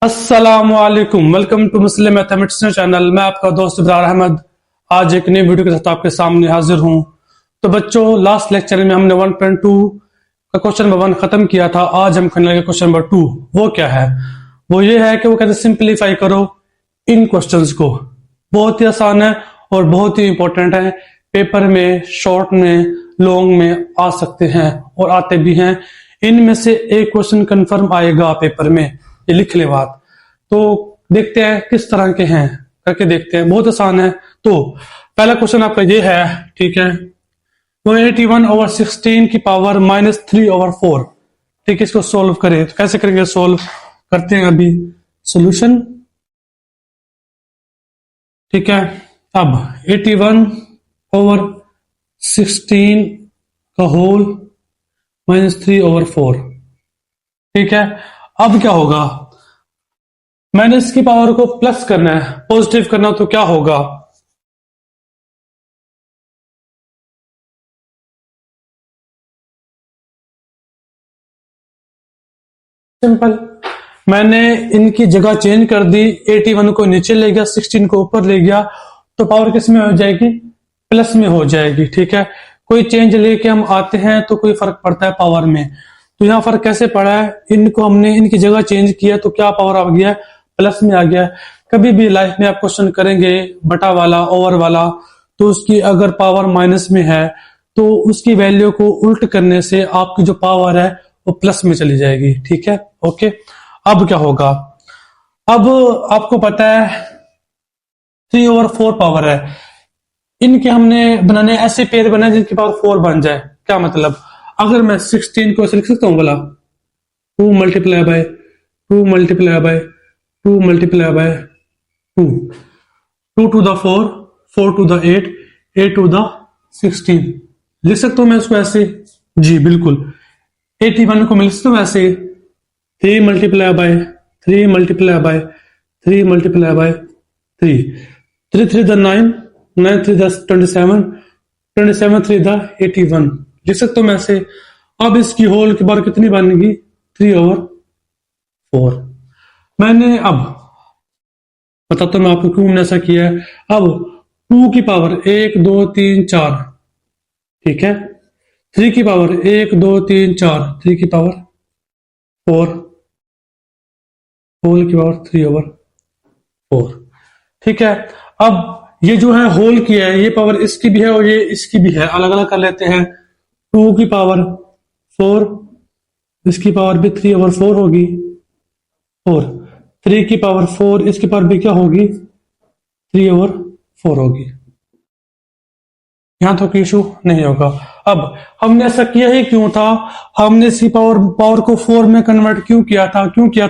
अस्सलामुअलैकुम, welcome to Muslim mathematics channel. मैं आपका दोस्त इब्रार अहमद आज एक नई वीडियो के साथ आपके सामने हाजिर हूं। तो बच्चों, लास्ट लेक्चर में हमने 1.2 का क्वेश्चन नंबर 1 खत्म किया था। आज हम करने लगे क्वेश्चन नंबर 2। वो क्या है? वो ये है कि वो कहते सिंप्लीफाई करो इन क्वेश्चंस को। बहुत ही आसान है और बहुत ही इंपॉर्टेंट है। पेपर में, शॉर्ट में, लॉन्ग में आ सकते हैं और आते भी हैं। इनमें से एक क्वेश्चन कंफर्म आएगा पेपर में, ये लिख ले बात। तो देखते हैं किस तरह के हैं, करके देखते हैं। बहुत आसान है। तो पहला क्वेश्चन आपका ये है, ठीक है। तो 81/16 की पावर -3/4, ठीक है। इसको सोल्व करें तो कैसे करेंगे? सोल्व करते हैं अभी सोल्यूशन, ठीक है। अब 81/16 का होल -3/4, ठीक है। अब क्या होगा? माइनस की पावर को प्लस करना है, पॉजिटिव करना, तो क्या होगा? सिंपल। मैंने इनकी जगह चेंज कर दी, 81 को नीचे ले गया, 16 को ऊपर ले गया, तो पावर किस में हो जाएगी? प्लस में हो जाएगी, ठीक है। कोई चेंज लेके हम आते हैं तो कोई फर्क पड़ता है पावर में। तो यहाँ फर्क कैसे पड़ा है? इनको हमने इनकी जगह चेंज किया तो क्या पावर आ गया? प्लस में आ गया। कभी भी लाइफ में आप क्वेश्चन करेंगे बटा वाला, ओवर वाला, तो उसकी अगर पावर माइनस में है तो उसकी वैल्यू को उल्ट करने से आपकी जो पावर है वो प्लस में चली जाएगी, ठीक है। ओके। अब क्या होगा? अब आपको पता है 3/4 पावर है। इनके हमने बनाने ऐसे पेयर बनाए जिनकी पावर 4 बन जाए। क्या मतलब? अगर मैं 16 को ऐसे लिख सकता हूं बोला, 2 2 to the 4, 4 to the 8, 8 to the 16। लिख सकता हूं मैं उसको ऐसे? जी बिल्कुल। 81 को मिल सकता हूं ऐसे, 3 3 3 द 9, 9 3 द 27, 27 3 द 81। लिख सकता हूं मैं ऐसे। अब इसकी होल की बार कितनी बनेगी? 3/4। मैंने अब बताता हूं मैं आपको क्यों मैंने ऐसा किया है। अब 2 की पावर 1 2 3 4, ठीक है। 3 की पावर 1 2 3 4, 3 की पावर 4, होल की पावर 3/4, ठीक है। अब ये जो है होल की है, ये पावर इसकी भी है और ये इसकी भी है। अलग अलग कर लेते हैं। 2 की पावर 4, इसकी पावर भी 3/4 होगी, और 3 की पावर 4, इसकी पावर भी क्या होगी? 3/4 होगी। यहां तो कोई इशू नहीं होगा। अब हमने ऐसा किया ही क्यों था? हमने इसकी पावर पावर को 4 में कन्वर्ट क्यों किया था? क्योंकि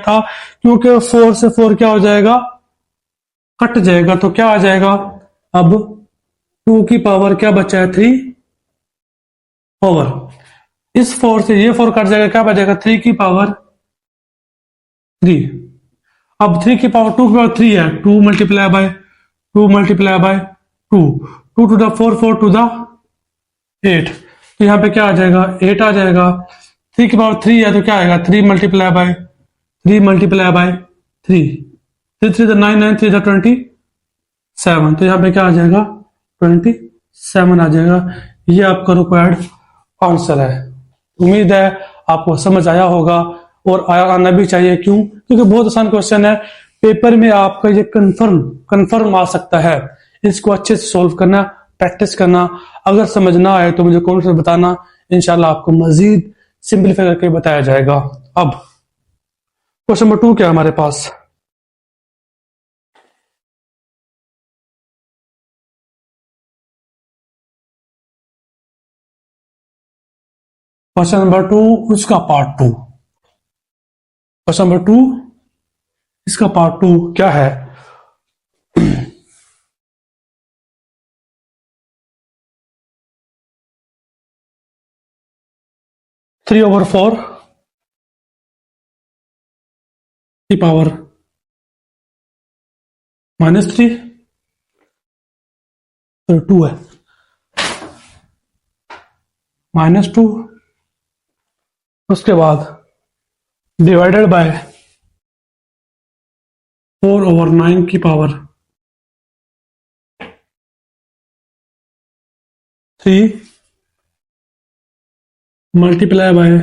4 से 4 क्या हो जाएगा? कट जाएगा। तो क्या आ जाएगा? अब 2 की पावर क्या बचा है? 3 ओवर इस 4 से ये 4 कट जाएगा, क्या बचेगा? 3 की पावर 3। अब 3 की पावर 2 की पावर 3 है, 2 multiply by 2 multiply by 2, 2 to the 4, 4 to the 8। तो यहाँ पे क्या आ जाएगा? 8 आ जाएगा। 3 की पावर 3 है तो क्या आएगा? 3 multiply by 3 multiply by 3, 3 3 the 9, 9 3 the 27। तो यहाँ पे क्या आ जाएगा? 27 आ जाएगा। ये आपका रिक्वायर्ड आंसर है। उम्मीद है आपको समझ आया होगा और आना भी चाहिए। क्यों? क्योंकि बहुत आसान क्वेश्चन है। पेपर में आपका ये कंफर्म आ सकता है। इसको अच्छे से सोल्व करना, प्रैक्टिस करना। अगर समझ ना आए तो मुझे कमेंट में बताना। इंशाल्लाह आपको मजीद सिंपलीफाई करके बताया जाएगा। अब क्वेश्चन नंबर 2 क्या है हमारे पास? क्वेश्चन नंबर 2 उसका पार्ट 2। क्वेश्चन नंबर 2 इसका पार्ट 2 क्या है? 3/4 की पावर -3, तो 2 है, -2, उसके बाद डिवाइडेड बाय 4/9 की पावर 3 मल्टीप्लाई बाय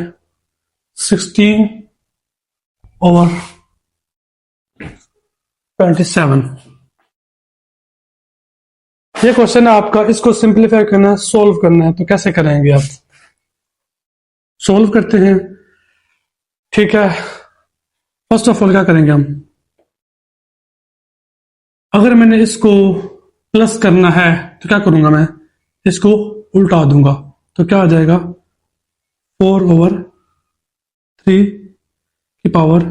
16/27। ये क्वेश्चन है आपका, इसको सिंप्लीफाई करना है, सोल्व करना है। तो कैसे करेंगे आप? सोल्व करते हैं, ठीक है। फर्स्ट ऑफ ऑल क्या करेंगे हम, अगर मैंने इसको प्लस करना है तो क्या करूंगा, मैं इसको उल्टा दूंगा। तो क्या आ जाएगा, 4/3 की पावर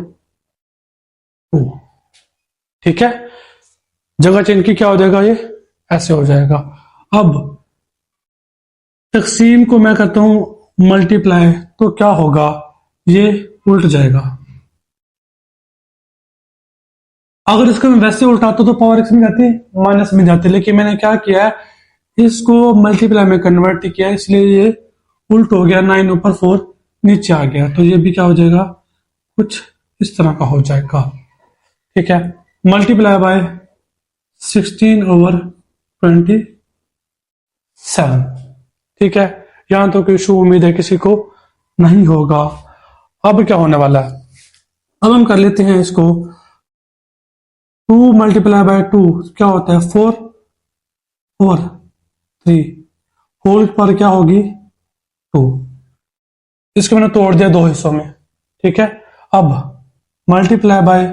2। ठीक है, जगह चेंज की क्या हो जाएगा, ये ऐसे हो जाएगा। अब तकसीम को मैं करता हूं मल्टीप्लाई, तो क्या होगा, ये उल्ट जाएगा। अगर इसको मैं वैसे उल्टाता तो पावर एक्स में जाती, माइनस में जाती, लेकिन मैंने क्या किया है, इसको मल्टीप्लाई में कन्वर्ट किया, इसलिए ये उल्ट हो गया। 9 ऊपर 4 नीचे आ गया, तो ये भी क्या हो जाएगा, कुछ इस तरह का हो जाएगा। ठीक है, मल्टीप्लाई बाय 16/27। ठीक है, यहां तो कोई इशू उम्मीद है किसी को नहीं होगा। अब क्या होने वाला है, अब हम कर लेते हैं इसको 2 मल्टीप्लाई बाय 2 क्या होता है, 4/3 होल पर क्या होगी 2। इसको मैंने तोड़ दिया दो हिस्सों में। ठीक है, अब multiply by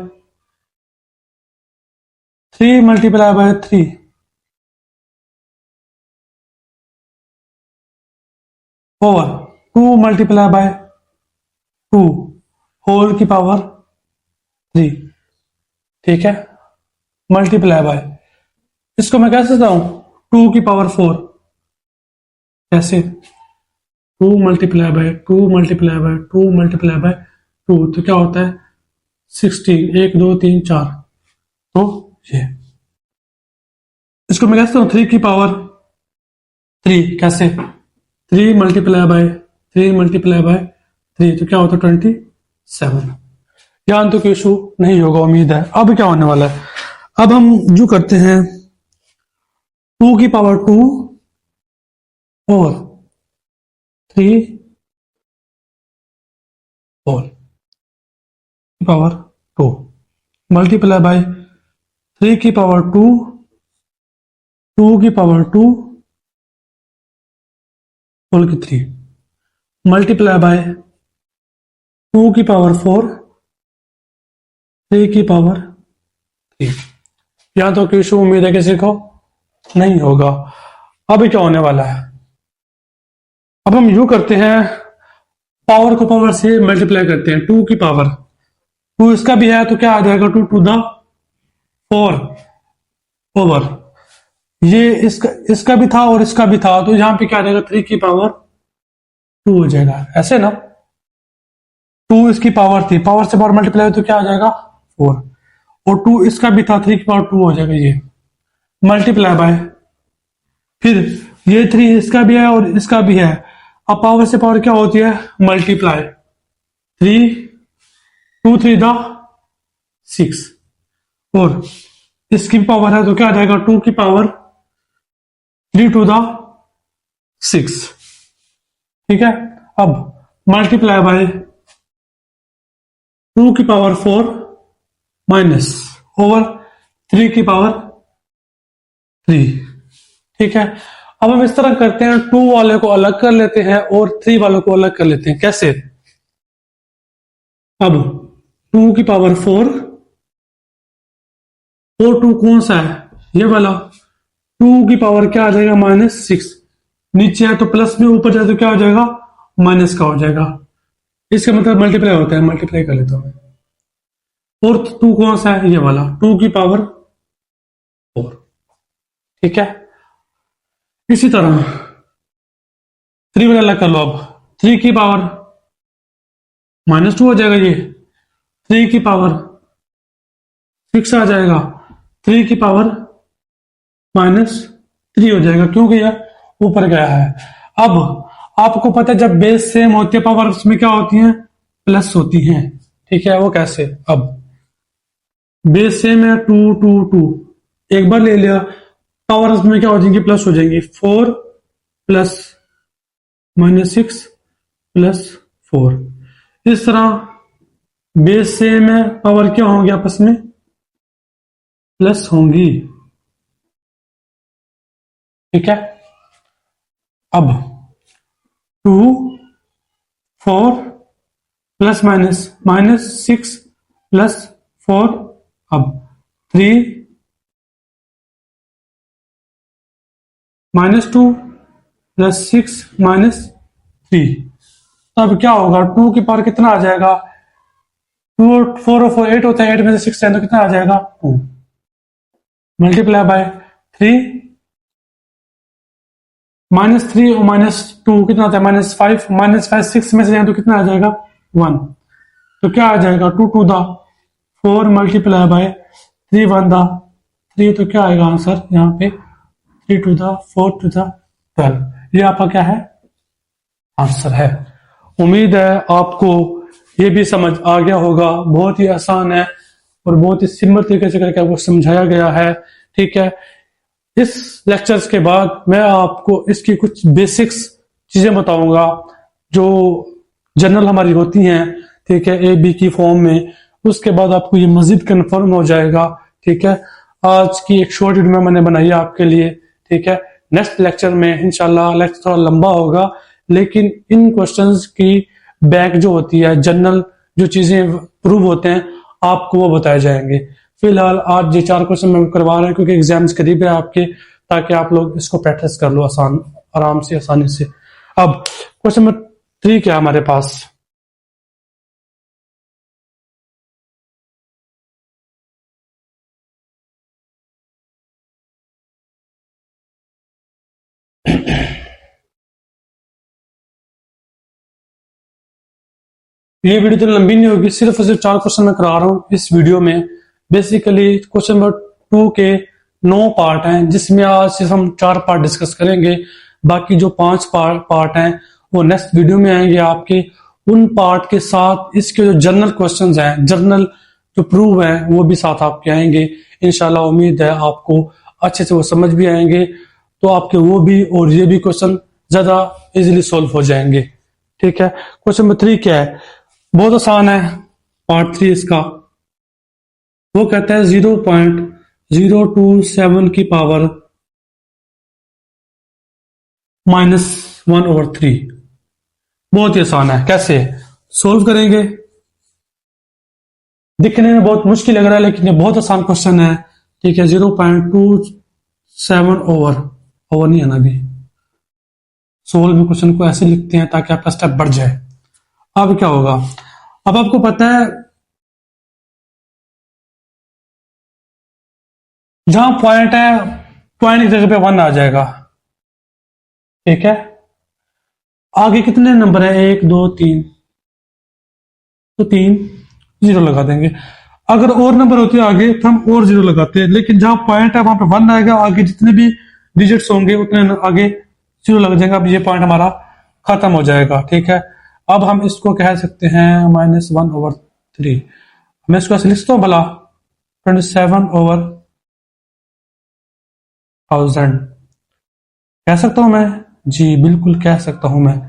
3 multiply by 3 over 2 multiply by 2 whole की पावर 3। ठीक है, मल्टीप्लाई बाय, इसको मैं कैसे बताऊं, 2 की पावर 4, कैसे 2 multiply by 2 multiply by 2 multiply by 2, तो क्या होता है 16, 1 2 3 4। तो ये इसको मैं कैसे 3 की पावर 3, कैसे 3 मल्टीप्लाई बाय 3 मल्टीप्लाई बाय 3, तो क्या होता है 27। यहाँ तो कोई इशू नहीं होगा उम्मीद है। अब क्या होने वाला है, अब हम जो करते हैं 2 की पावर 2 और 3 होल की पावर 2 मल्टीप्लाई बाय 3 की पावर 2 2 की पावर 2 होल की 3 मल्टीप्लाई बाय 2 की पावर 4 3 की पावर 3। यहां तो कोई इशू उम्मीद है किसी को नहीं होगा। अभी क्या होने वाला है, अब हम यू करते हैं, पावर को पावर से मल्टीप्लाई करते हैं। 2 की पावर 2 इसका भी है, तो क्या आ जाएगा 2 टू द 4 ओवर, ये इसका भी था और इसका भी था, तो यहां पे क्या आ जाएगा 3 की पावर 2 हो जाएगा, ऐसे ना। 2 इसकी पावर थी, पावर से पावर मल्टीप्लाई हो तो क्या आ जाएगा 4, और 2 इसका भी था, 3 की पावर 2 हो जाएगा, ये मल्टीप्लाई बाय, फिर ये 3 इसका भी है और इसका भी है। अब पावर से पावर क्या होती है, मल्टीप्लाई, 3 2 3 द 6, और इसकी पावर है तो क्या आ जाएगा 2 की पावर 3 टू द 6। ठीक है, अब मल्टीप्लाई बाय 2 की पावर 4 माइनस ओवर 3 की पावर 3। ठीक है, अब हम इस तरह करते हैं, 2 वाले को अलग कर लेते हैं और 3 वालों को अलग कर लेते हैं। कैसे, अब 2 की पावर 4 और 2 कौन सा है, ये वाला, 2 की पावर क्या आ जाएगा -6, नीचे है तो प्लस में, ऊपर जाए तो क्या हो जाएगा माइनस का हो जाएगा। इसका मतलब मल्टीप्लाई होता है, मल्टीप्लाई कर लेता हूं मैं। और 2 कौन सा है, ये वाला, 2 की पावर 4। ठीक है, इसी तरह 3 वाला अलग कर लो। अब 3 की पावर -2 हो जाएगा, ये 3 की पावर 6 आ जाएगा, 3 की पावर -3 हो जाएगा, क्योंकि यह ऊपर गया है। अब आपको पता है जब बेस सेम होती है, पावर उसमें क्या होती है, प्लस होती हैं। ठीक है, वो कैसे, अब बेस सेम है, टू टू टू, एक बार ले लिया, पावर उसमें क्या हो जाएंगी, प्लस हो जाएंगी, 4 प्लस -6 प्लस 4। इस तरह बेस सेम है, पावर क्या होंगी आपस में, प्लस होंगी। ठीक है, अब 2 4 प्लस -6 प्लस 4, अब 3 -2 प्लस 6 -3। तब क्या होगा, 2 की पावर कितना आ जाएगा, 2 और 4 और 4 8 होता है, 8 में से 6 जाए तो कितना आ जाएगा, 2 मल्टीप्लाई बाय 3, -3 और -2 कितना होता है, -5, -5 6 में से जाए तो कितना आ जाएगा, 1। तो क्या आ जाएगा, 2 to the 4 multiply by 3 1 the 3, तो क्या आएगा आंसर यहाँ पे, 3 टू द 4 टू द 12। ये आपका क्या है, आंसर है। उम्मीद है आपको ये भी समझ आ गया होगा, बहुत ही आसान है और बहुत ही सिंपल तरीके से करके आपको समझाया गया है। ठीक है, इस लेक्चर्स के बाद मैं आपको इसकी कुछ बेसिक्स चीजें बताऊंगा जो जनरल हमारी होती हैं, ठीक है, ए बी की फॉर्म में। उसके बाद आपको ये मजीद कंफर्म हो जाएगा। ठीक है, आज की एक शॉर्ट वीडियो मैंने बनाई है आपके लिए। ठीक है, नेक्स्ट लेक्चर में इंशाल्लाह, लेक्चर थोड़ा लंबा होगा लेकिन इन क्वेश्चंस की बैक जो होती है, जनरल जो चीजें प्रूव होते हैं, आपको वो बताए जाएंगे। फिलहाल आज ये 4 क्वेश्चन मैं करवा रहा हूं क्योंकि एग्जाम्स करीब है आपके, ताकि आप लोग इसको प्रैक्टिस कर लो आराम से, आसानी से। अब क्वेश्चन नंबर 3 क्या हमारे पास, ये वीडियो तो लंबी नहीं होगी, सिर्फ और सिर्फ 4 क्वेश्चन मैं करा रहा हूँ इस वीडियो में। बेसिकली क्वेश्चन नंबर 2 के 9 पार्ट हैं, जिसमें आज सिर्फ हम 4 पार्ट डिस्कस करेंगे। बाकी जो 5 पार्ट हैं वो नेक्स्ट वीडियो में आएंगे आपके। उन पार्ट के साथ इसके जो जनरल क्वेश्चंस हैं, जनरल जो प्रूव हैं, वो भी साथ आपके आएंगे इंशाल्लाह। उम्मीद है आपको अच्छे से वो समझ भी आएंगे, तो आपके वो भी और ये भी क्वेश्चन ज्यादा इजीली सॉल्व हो जाएंगे। ठीक है, क्वेश्चन नंबर 3 क्या है, बहुत आसान है। पार्ट 3 इसका, वो कहता है 0.027 की पावर -1/3। बहुत ही आसान है, कैसे सोल्व करेंगे। दिखने में बहुत मुश्किल लग रहा है लेकिन ये बहुत आसान क्वेश्चन है। ठीक है, 0.27 ओवर नहीं आना भी, सोल्व भी क्वेश्चन को ऐसे लिखते हैं ताकि आपका स्टेप बढ़ जाए। अब क्या होगा, अब आपको पता है जहां पॉइंट है, पॉइंट की जगह पे 1 आ जाएगा। ठीक है, आगे कितने नंबर है, 1 2 3, तो 3 0 लगा देंगे। अगर और नंबर होते आगे तो हम और 0 लगाते हैं, लेकिन जहां पॉइंट है वहां पे 1 आएगा, आगे जितने भी डिजिट्स होंगे उतने आगे 0 लग जाएगा। अब ये पॉइंट हमारा खत्म हो जाएगा। ठीक है, अब हम इसको कह सकते हैं -1/3। मैं इसको ऐसे लिखता हूं भला, 27/1000 कह सकता हूं मैं, जी बिल्कुल कह सकता हूं मैं।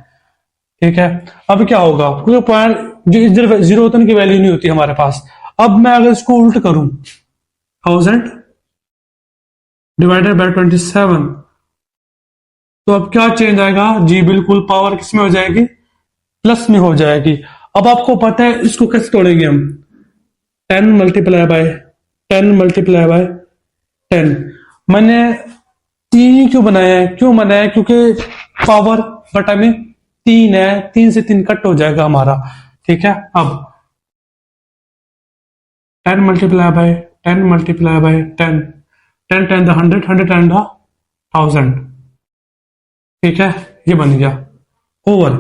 ठीक है, अब क्या होगा, क्योंकि पॉइंट जो इधर 0 होता है की वैल्यू नहीं होती हमारे पास। अब मैं अगर इसको उल्ट करूं, 1000 डिवाइडेड बाय 27, तो अब क्या चेंज आएगा, जी बिल्कुल पावर किस में हो जाएगी, प्लस में हो जाएगी। अब आपको पता है इसको कैसे तोड़ेंगे हम, 10 मल्टीप्लाई बाय 10 मल्टीप्लाई बाय 10। मैंने 3 क्यों बनाया है, क्यों बनाया है, क्योंकि पावर बटा में 3 है, 3 से 3 कट हो जाएगा हमारा। ठीक है, अब 10 multiply by 10 multiply by 10, 10 10 the 100, 100 10 the 1000। ठीक है, ये बन गया ओवर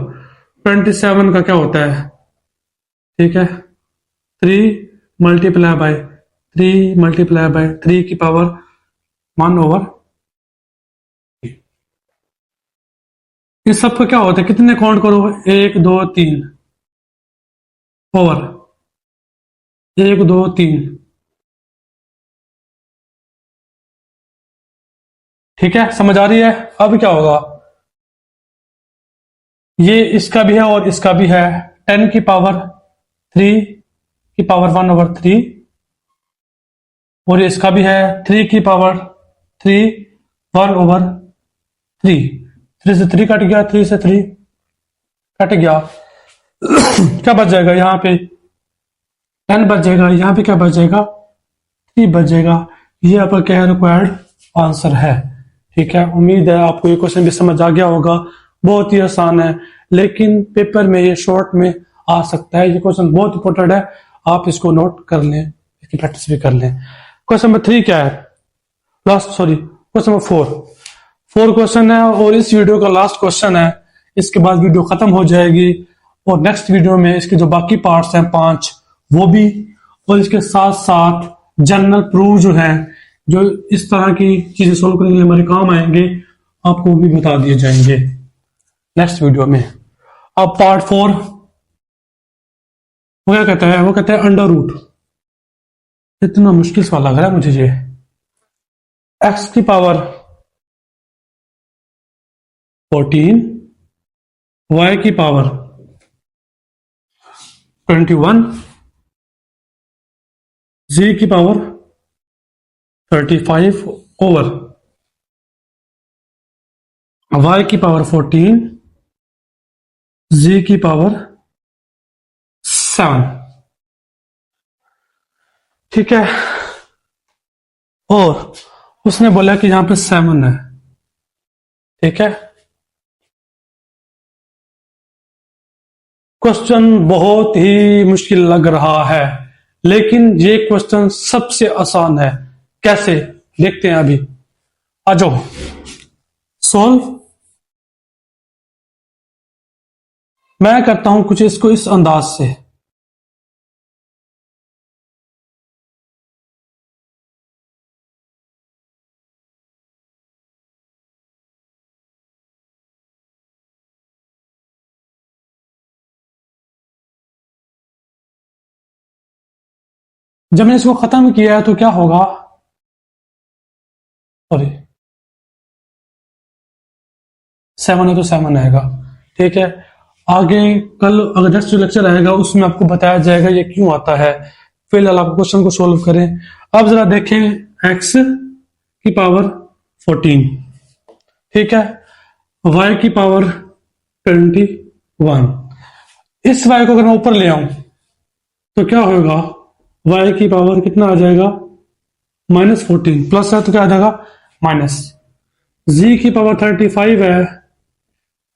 27 का क्या होता है। ठीक है, 3 मल्टीप्लाई बाय 3 मल्टीप्लाई बाय 3 की पावर 1/3। इस सब का क्या होता है, कितने काउंट करो, 1 2 3 ओवर 1 2 3, ठीक है, समझ आ रही है? अब क्या होगा, ये इसका भी है और इसका भी है। 10 की पावर 3 की पावर 1/3, और ये इसका भी है 3 की पावर 3 1/3। 3 से 3 कट गया, 3 से 3 कट गया। क्या बच जाएगा यहाँ पे, 10 बच जाएगा। यहाँ पे क्या बच जाएगा, 3 बच जाएगा। ये आपका क्या रिक्वायर्ड आंसर है। ठीक है, उम्मीद है आपको ये क्वेश्चन भी समझ आ गया होगा। बहुत ही आसान है, लेकिन पेपर में ये शॉर्ट में आ सकता है। ये क्वेश्चन बहुत इंपॉर्टेंट है, आप इसको नोट कर लें, इसकी प्रैक्टिस भी कर लें। क्वेश्चन नंबर 3 क्या है, क्वेश्चन नंबर 4 क्वेश्चन है, और इस वीडियो का लास्ट क्वेश्चन है। इसके बाद वीडियो खत्म हो जाएगी, और नेक्स्ट वीडियो में इसके जो बाकी पार्ट्स हैं 5 वो भी, और इसके साथ साथ जनरल प्रूफ जो है, जो इस तरह की चीजें सोल्व करने के लिए हमारे काम आएंगे, आपको भी बता दिए जाएंगे नेक्स्ट वीडियो में। अब पार्ट 4 वो क्या कहता है, वो कहता है अंडर रूट। इतना मुश्किल सवाल लग रहा है मुझे ये। एक्स की पावर 14, वाई की पावर 21, जी की पावर 35 ओवर वाई की पावर 14, जी की पावर 7। ठीक है, और उसने बोला कि यहां पे 7 है। ठीक है, क्वेश्चन बहुत ही मुश्किल लग रहा है, लेकिन ये क्वेश्चन सबसे आसान है। कैसे, देखते हैं अभी। आ जाओ, सॉल्व। मैं करता हूं कुछ इसको इस अंदाज से। जब मैंने इसको खत्म किया है तो क्या होगा, सॉरी 7 है तो 7 आएगा। ठीक है, आगे कल अगर नेक्स्ट जो लेक्चर आएगा उसमें आपको बताया जाएगा ये क्यों आता है। फिलहाल आप क्वेश्चन को सोल्व करें। अब जरा देखें x की पावर 14, ठीक है, y की पावर 21। इस y को अगर मैं ऊपर ले आऊं तो क्या होगा, y की पावर कितना आ जाएगा, -14, प्लस है तो क्या आ जाएगा माइनस। z की पावर 35 है,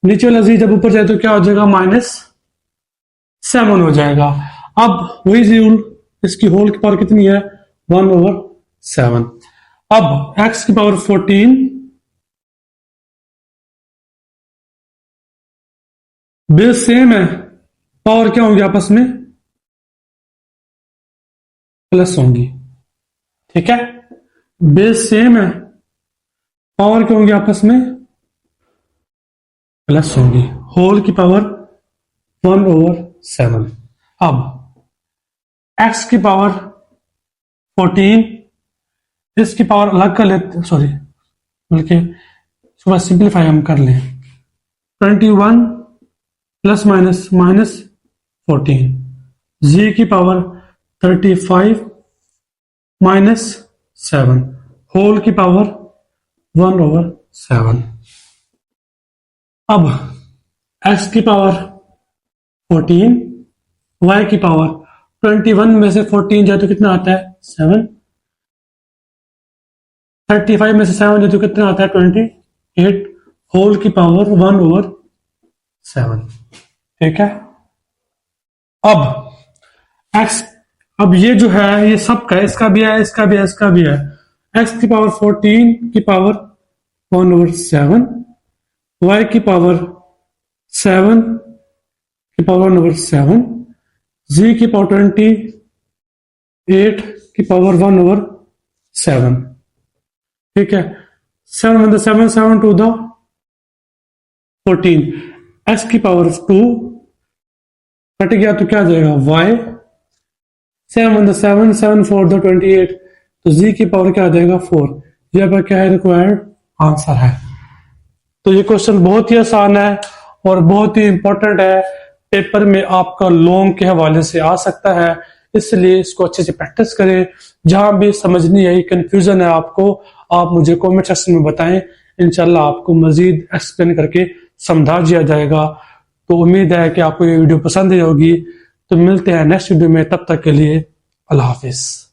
नीचे वाला z जब ऊपर जाए तो क्या हो जाएगा, -7 हो जाएगा। अब वही रूल, इसकी होल की पावर कितनी है, 1/7। अब x की पावर 14 बेस सेम है, पावर क्या होंगी आपस में, प्लस होंगी। ठीक है, बेस सेम है, पावर क्या होंगी आपस में, प्लस होंगी। होल की पावर 1/7। अब x की पावर 14, इसकी पावर अलग कर लेते, सॉरी बल्कि इसको सिंप्लीफाई हम कर लें, 21 प्लस माइनस -14, जी की पावर 35 -7, होल की पावर 1/7। अब x की पावर 14, y की पावर 21 में से 14 जाए तो कितना आता है, 7। 35 में से 7 जाए तो कितना आता है, 28, होल की पावर 1/7। ठीक है, अब x, अब ये जो है ये सबका, इसका भी है, इसका भी है, इसका भी है। x की पावर 14 की पावर 1/7, y की पावर 7 की पावर 1/7, z की पावर 28 की पावर 1/7। ठीक है, 7 में 7 7 to the 14, x की पावर 2 कट गया तो क्या आ जाएगा, y 7 7 7 4 the 28, तो z की पावर क्या आ जाएगा, 4। यहाँ पर क्या है रिक्वायर्ड आंसर है। तो ये क्वेश्चन बहुत ही आसान है और बहुत ही इंपॉर्टेंट है, पेपर में आपका लॉन्ग के हवाले से आ सकता है, इसलिए इसको अच्छे से प्रैक्टिस करें। जहां भी समझ नहीं आई, कंफ्यूजन है आपको, आप मुझे कमेंट सेक्शन में बताएं, इंशाल्लाह आपको मजीद एक्सप्लेन करके समझा दिया जाएगा। तो उम्मीद है कि आपको ये वीडियो पसंद आई होगी। तो मिलते हैं नेक्स्ट वीडियो में, तब तक के लिए अल्लाह हाफिज।